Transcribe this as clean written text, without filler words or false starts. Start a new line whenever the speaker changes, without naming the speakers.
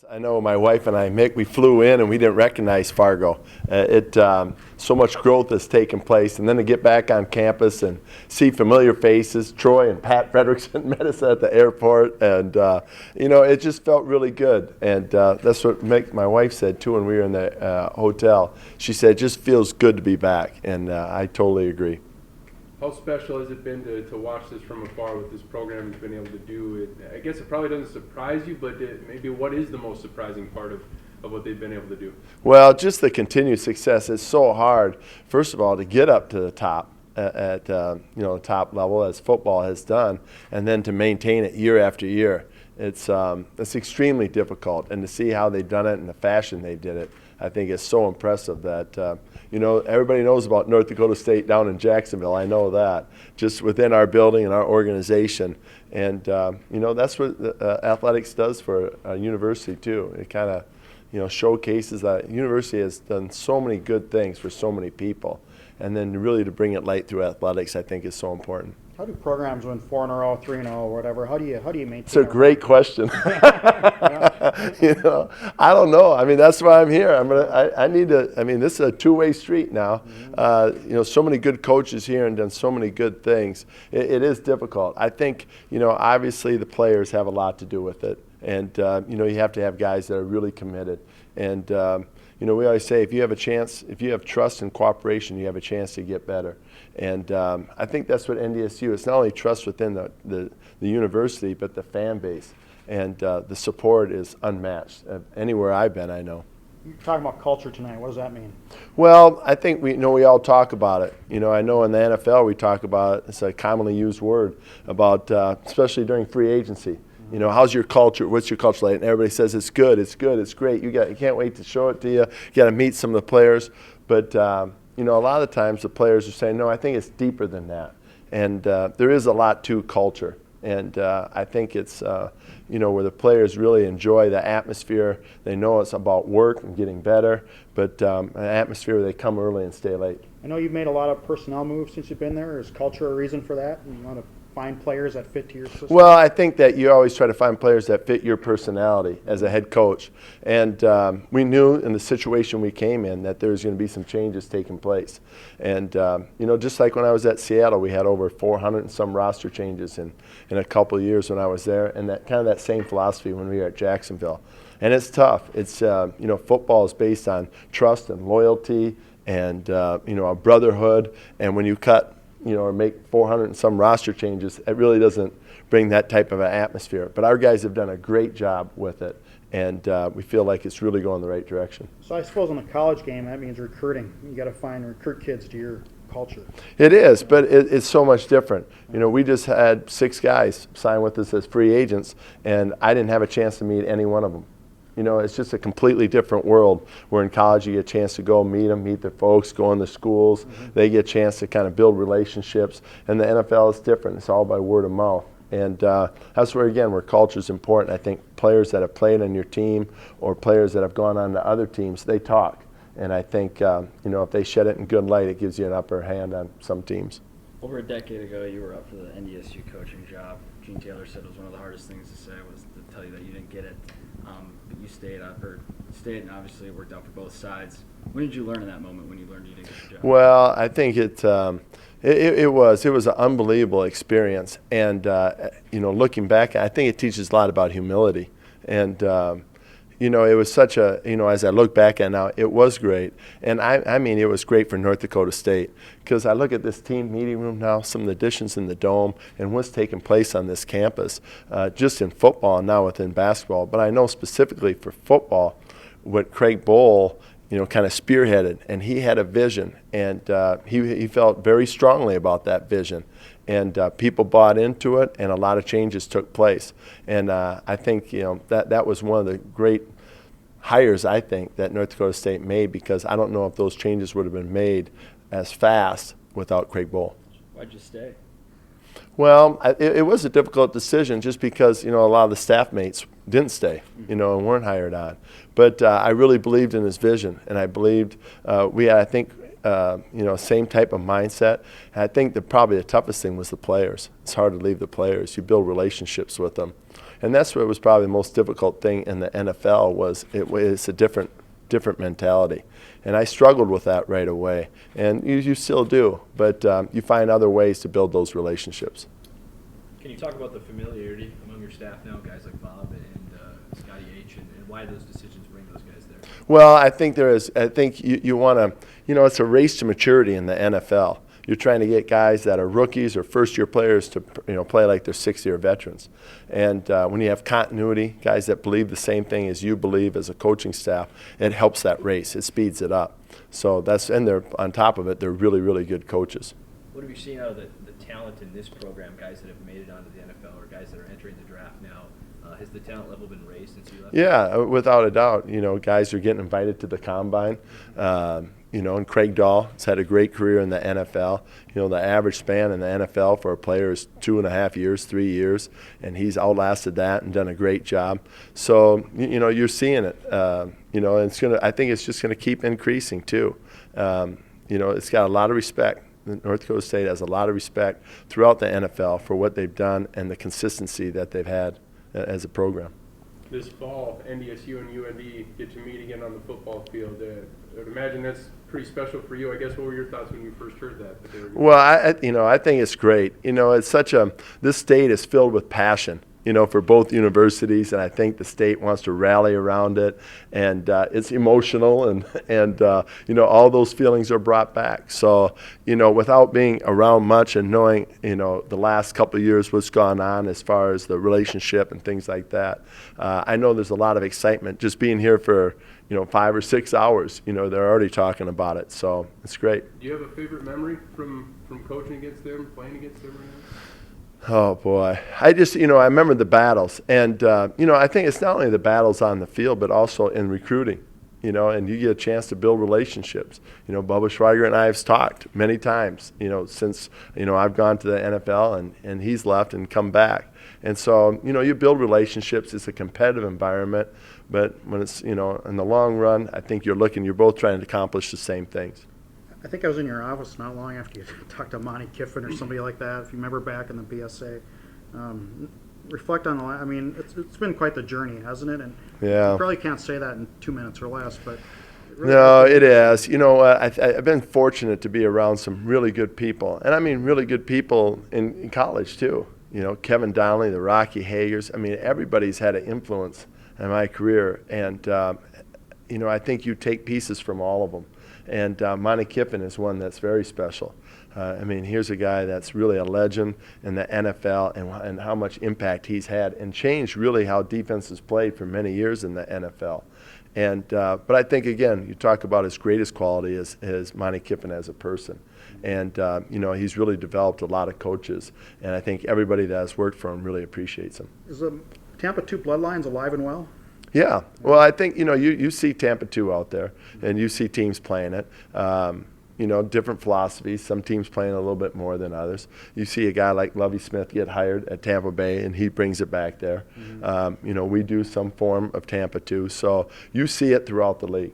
I know my wife and I, Mick, we flew in and we didn't recognize Fargo. So much growth has taken place, and then to get back on campus and see familiar faces. Troy and Pat Frederickson met us at the airport, and it just felt really good. And that's what Mick, my wife, said too when we were in the hotel. She said it just feels good to be back, and I totally agree.
How special has it been to watch this from afar with this program you've been able to do? I guess it probably doesn't surprise you, but maybe what is the most surprising part of what they've been able to do?
Well, just the continued success. It's so hard, first of all, to get up to the top at the top level as football has done, and then to maintain it year after year. It's extremely difficult, and to see how they've done it and the fashion they did it, I think is so impressive that, everybody knows about North Dakota State down in Jacksonville. I know that, just within our building and our organization. And, that's what athletics does for a university, too. It kind of, showcases that university has done so many good things for so many people. And then really to bring it light through athletics, I think, is so important.
How do programs win 4-0, 3-0, whatever? How do you maintain?
It's a great question. I don't know. I mean, that's why I'm here. This is a two-way street now. So many good coaches here and done so many good things. It is difficult. I think, obviously the players have a lot to do with it, and you have to have guys that are really committed. And we always say if you have trust and cooperation, you have a chance to get better. And I think that's what NDSU is. Not only trust within the university, but the fan base. And the support is unmatched. Anywhere I've been, I know.
You're talking about culture tonight. What does that mean?
Well, I think we all talk about it. I know in the NFL we talk about it. It's a commonly used word about, especially during free agency. How's your culture? What's your culture like? And everybody says it's good, it's great. You can't wait to show it to you. You got to meet some of the players. But a lot of the times the players are saying, no, I think it's deeper than that. And there is a lot to culture. And I think it's where the players really enjoy the atmosphere. They know it's about work and getting better, but an atmosphere where they come early and stay late.
I know you've made a lot of personnel moves since you've been there. Is culture a reason for that? You want to find players that fit to your system?
Well, I think that you always try to find players that fit your personality as a head coach. And we knew in the situation we came in that there was going to be some changes taking place. And, just like when I was at Seattle, we had over 400 and some roster changes in a couple of years when I was there. And that kind of that same philosophy when we were at Jacksonville. And it's tough. It's, football is based on trust and loyalty and, a brotherhood. And when you cut or make 400 and some roster changes, it really doesn't bring that type of an atmosphere. But our guys have done a great job with it, and we feel like it's really going the right direction.
So I suppose in the college game, that means recruiting. You got to recruit kids to your culture.
It is, but it's so much different. We just had 6 guys sign with us as free agents, and I didn't have a chance to meet any one of them. It's just a completely different world. Where in college you get a chance to go meet them, meet their folks, go in the schools. Mm-hmm. They get a chance to kind of build relationships. And the NFL is different. It's all by word of mouth. And that's where culture is important. I think players that have played on your team or players that have gone on to other teams, they talk. And I think, if they shed it in good light, it gives you an upper hand on some teams.
Over a decade ago, you were up for the NDSU coaching job. Gene Taylor said it was one of the hardest things to say was to tell you that you didn't get it. But you stayed, and obviously it worked out for both sides. When did you learn in that moment when you learned you didn't get the job?
Well, I think it was an unbelievable experience. And, looking back, I think it teaches a lot about humility. And, it was such a, as I look back at now, it was great. And it was great for North Dakota State because I look at this team meeting room now, some of the additions in the dome, and what's taking place on this campus, just in football and now within basketball. But I know specifically for football, what Craig Bohl, kind of spearheaded, and he had a vision, and he felt very strongly about that vision. And people bought into it, and a lot of changes took place. And I think that was one of the great hires, I think, that North Dakota State made, because I don't know if those changes would have been made as fast without Craig Bohl.
Why'd you stay?
Well, it was a difficult decision just because, a lot of the staff mates didn't stay, and weren't hired on. But I really believed in his vision, and I believed I think same type of mindset. And I think that probably the toughest thing was the players. It's hard to leave the players. You build relationships with them. And that's what was probably the most difficult thing in the NFL was it's a different mentality. And I struggled with that right away. And you still do, but you find other ways to build those relationships.
Can you talk about the familiarity among your staff now, guys like Bob and Scotty H, and why those decisions bring those guys there?
Well, I think there is. I think you want to, it's a race to maturity in the NFL. You're trying to get guys that are rookies or first-year players to play like they're six-year veterans. And when you have continuity, guys that believe the same thing as you believe as a coaching staff, it helps that race. It speeds it up. So and they're on top of it, they're really, really good coaches.
What have you seen out of the talent in this program, guys that have made it onto the NFL or guys that are entering the draft now? Has the talent level been raised since you left?
Yeah, without a doubt. Guys are getting invited to the combine. And Craig Dahl has had a great career in the NFL. The average span in the NFL for a player is 2.5 years, 3 years, and he's outlasted that and done a great job. So, you're seeing it. And I think it's just gonna keep increasing too. It's got a lot of respect. North Dakota State has a lot of respect throughout the NFL for what they've done and the consistency that they've had as a program.
This fall, NDSU and UND get to meet again on the football field. I would imagine that's pretty special for you. I guess, what were your thoughts when you first heard that?
Well, I think it's great. It's this state is filled with passion, for both universities, and I think the state wants to rally around it, and it's emotional, and all those feelings are brought back. So, without being around much and knowing, the last couple of years what's gone on as far as the relationship and things like that, I know there's a lot of excitement just being here for 5 or 6 hours. They're already talking about it, so it's great.
Do you have a favorite memory from coaching against them, playing against them right now?
Oh, boy. I remember the battles. And, I think it's not only the battles on the field, but also in recruiting, and you get a chance to build relationships. Bubba Schweiger and I have talked many times, since, I've gone to the NFL and he's left and come back. And so, you build relationships. It's a competitive environment. But when it's, in the long run, I think you're both trying to accomplish the same things.
I think I was in your office not long after you talked to Monty Kiffin or somebody like that, if you remember back in the BSA. Reflect on it's been quite the journey, hasn't it? And
yeah.
You probably can't say that in 2 minutes or less, but
no, it is. I've been fortunate to be around some really good people, and I mean really good people in college too. Kevin Donnelly, the Rocky Hagers. Everybody's had an influence in my career, and I think you take pieces from all of them. And Monty Kiffin is one that's very special. Here's a guy that's really a legend in the NFL and how much impact he's had and changed really how defenses played for many years in the NFL. And but I think, again, you talk about his greatest quality is Monty Kiffin as a person. And, he's really developed a lot of coaches. And I think everybody that has worked for him really appreciates him.
Is the Tampa 2 bloodlines alive and well?
Yeah. Well, I think, you see Tampa 2 out there, and you see teams playing it. Different philosophies. Some teams playing a little bit more than others. You see a guy like Lovie Smith get hired at Tampa Bay, and he brings it back there. Mm-hmm. We do some form of Tampa 2. So you see it throughout the league.